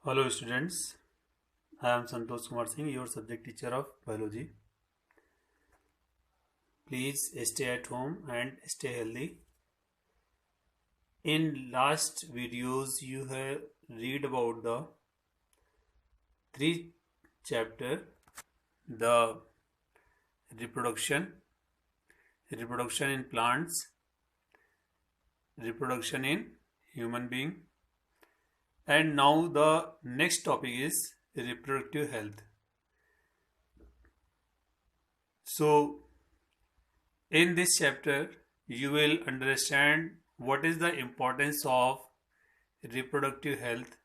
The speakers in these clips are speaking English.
Hello students, I am Santosh Kumar Singh, your subject teacher of biology. Please stay at home and stay healthy. In last videos you have read about the three chapter, the reproduction, reproduction in plants, reproduction in human being, and now the next topic is reproductive health. So in this chapter, you will understand what is the importance of reproductive health.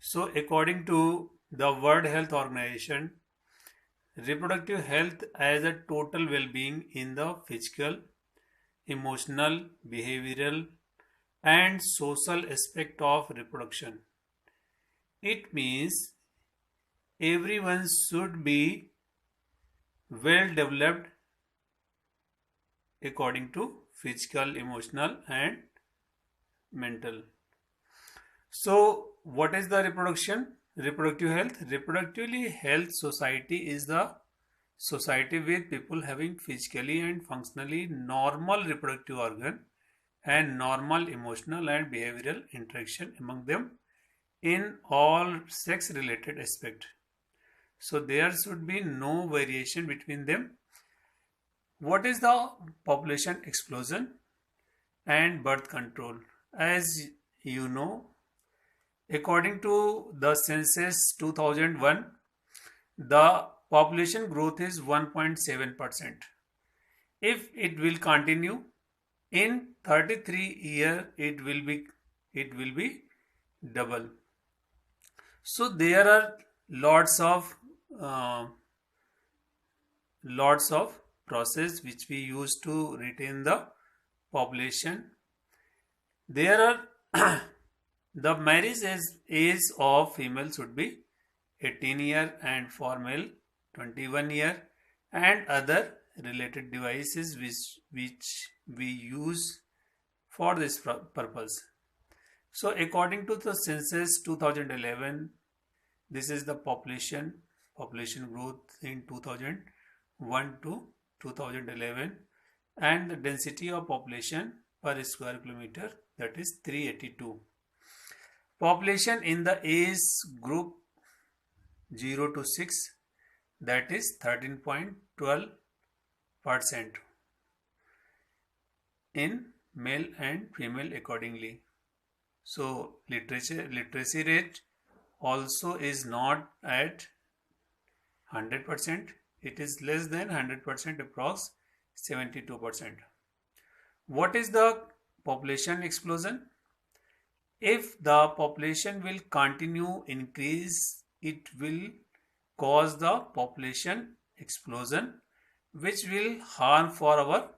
So, according to the World Health Organization, reproductive health as a total well being in the physical, emotional, behavioral, and social aspect of reproduction. It means everyone should be well developed according to physical, emotional, and mental. So, what is the reproduction? Reproductive health. Reproductively health society is the society with people having physically and functionally normal reproductive organ and normal emotional and behavioral interaction among them in all sex related aspect. So there should be no variation between them. What is the population explosion and birth control? As you know, according to the census 2001, the population growth is 1.7%. If it will continue in 33 years, it will be double. So there are lots of uh, lots of process which we use to retain the population. There are the marriage age of female should be 18 year and for male 21 year, and other related devices which we use for this purpose. So according to the census 2011, this is the population growth in 2001 to 2011, and the density of population per square kilometer, that is 382. Population in the age group 0 to 6, that is 13.12% in male and female accordingly. So literacy rate also is not at 100%, it is less than 100%, approx 72%. What is the population explosion? If the population will continue increase, it will cause the population explosion, which will harm for our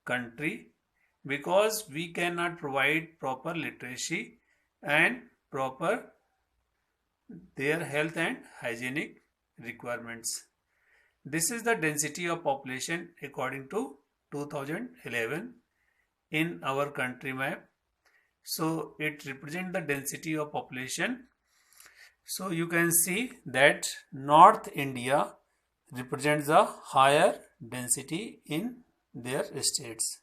country, because we cannot provide proper literacy and proper their health and hygienic requirements. This is the density of population according to 2011 in our country map. So it represents the density of population. So you can see that North India represents a higher density in their states.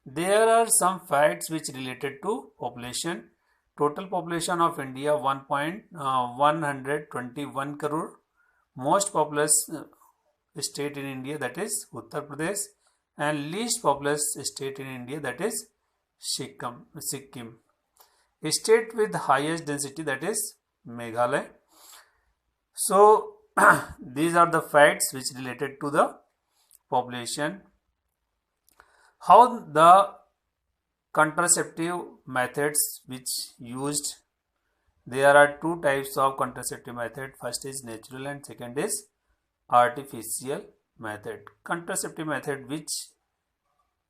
There are some facts which related to population. Total population of India 1.121 crore. Most populous state in India, that is Uttar Pradesh, and least populous state in India, that is Sikkim. State with highest density, that is Meghalaya. So these are the facts which related to the population. How the contraceptive methods which used? There are two types of contraceptive method. First is natural and second is artificial method. Contraceptive method which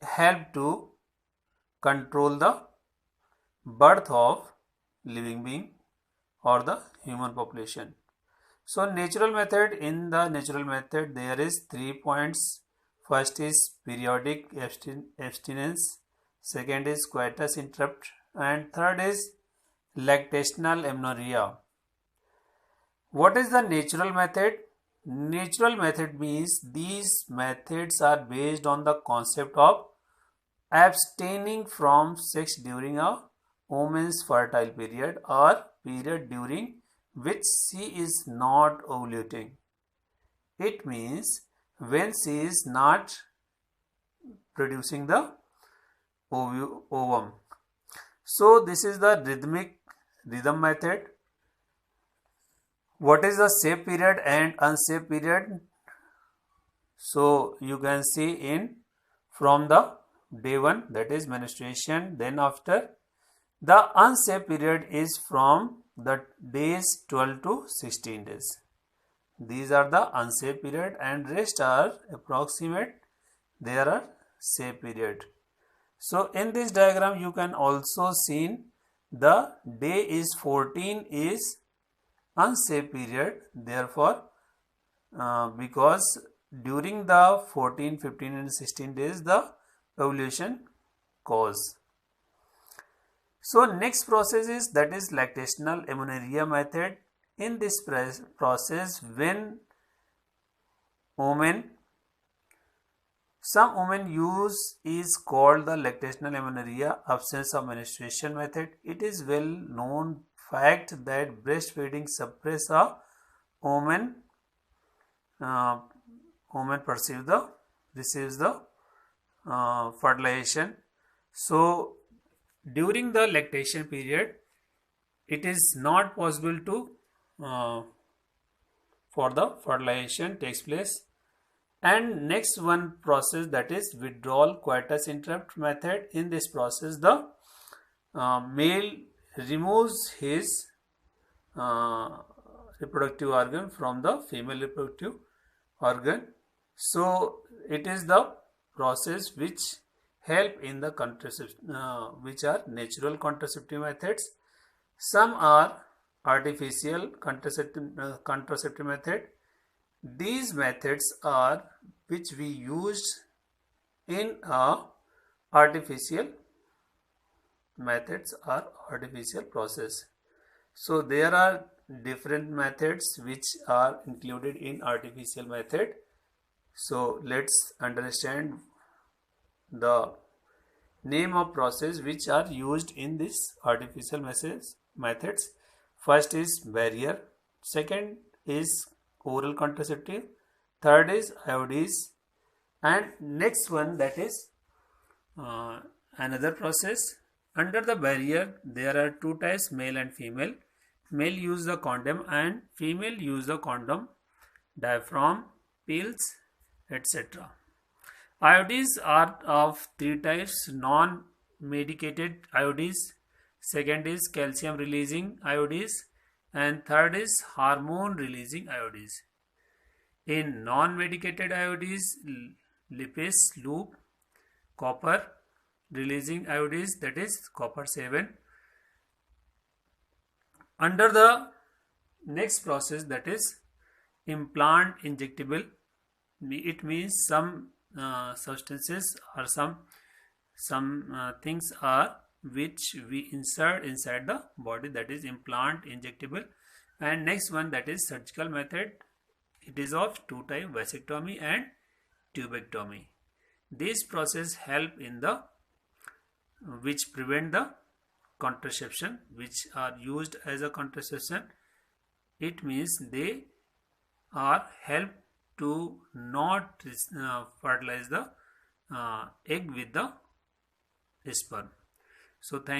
help to control the birth of living being or the human population. So natural method, in the natural method there is 3 points. First is periodic abstinence, second is coitus interrupt, and third is lactational amenorrhea. What is the natural method? Natural method means these methods are based on the concept of abstaining from sex during a woman's fertile period or period during which she is not ovulating. It means when she is not producing the ovum. So this is the rhythm method. What is the safe period and unsafe period? So you can see in from the day 1, that is menstruation, then after. The unsafe period is from the days 12 to 16 days. These are the unsafe period and rest are approximate. There are safe period. So in this diagram you can also see the day is 14 is unsafe period. Therefore because during the 14, 15 and 16 days the ovulation cause. So next process is that is lactational amenorrhea method. In this process, when some women use is called the lactational amenorrhea, absence of menstruation method. It is well known fact that breastfeeding suppress a woman receives the fertilization. So during the lactation period, it is not possible to for the fertilization takes place. And next one process, that is withdrawal coitus interrupt method. In this process, the male removes his reproductive organ from the female reproductive organ. So it is the process which help in the contraception, which are natural contraceptive methods. Some are artificial contraceptive method. These methods are which we used in artificial methods or artificial process. So there are different methods which are included in artificial method. So let's understand the name of process which are used in this artificial methods. First is barrier, second is oral contraceptive, third is IUDs, and next one that is another process. Under the barrier there are two types, male and female. Male use the condom and female use the condom, diaphragm, pills, etc. IUDs are of three types: non-medicated IUDs, second is calcium releasing IUDs, and third is hormone releasing IUDs. In non-medicated IUDs, lipase loop, copper releasing IUDs, that is copper 7. Under the next process, that is implant injectable, it means some substances or some things are which we insert inside the body, that is implant injectable. And next one, that is surgical method. It is of two type, vasectomy and tubectomy. These process help in the which prevent the contraception, which are used as a contraception. It means they are help to not fertilize the egg with the sperm. So thank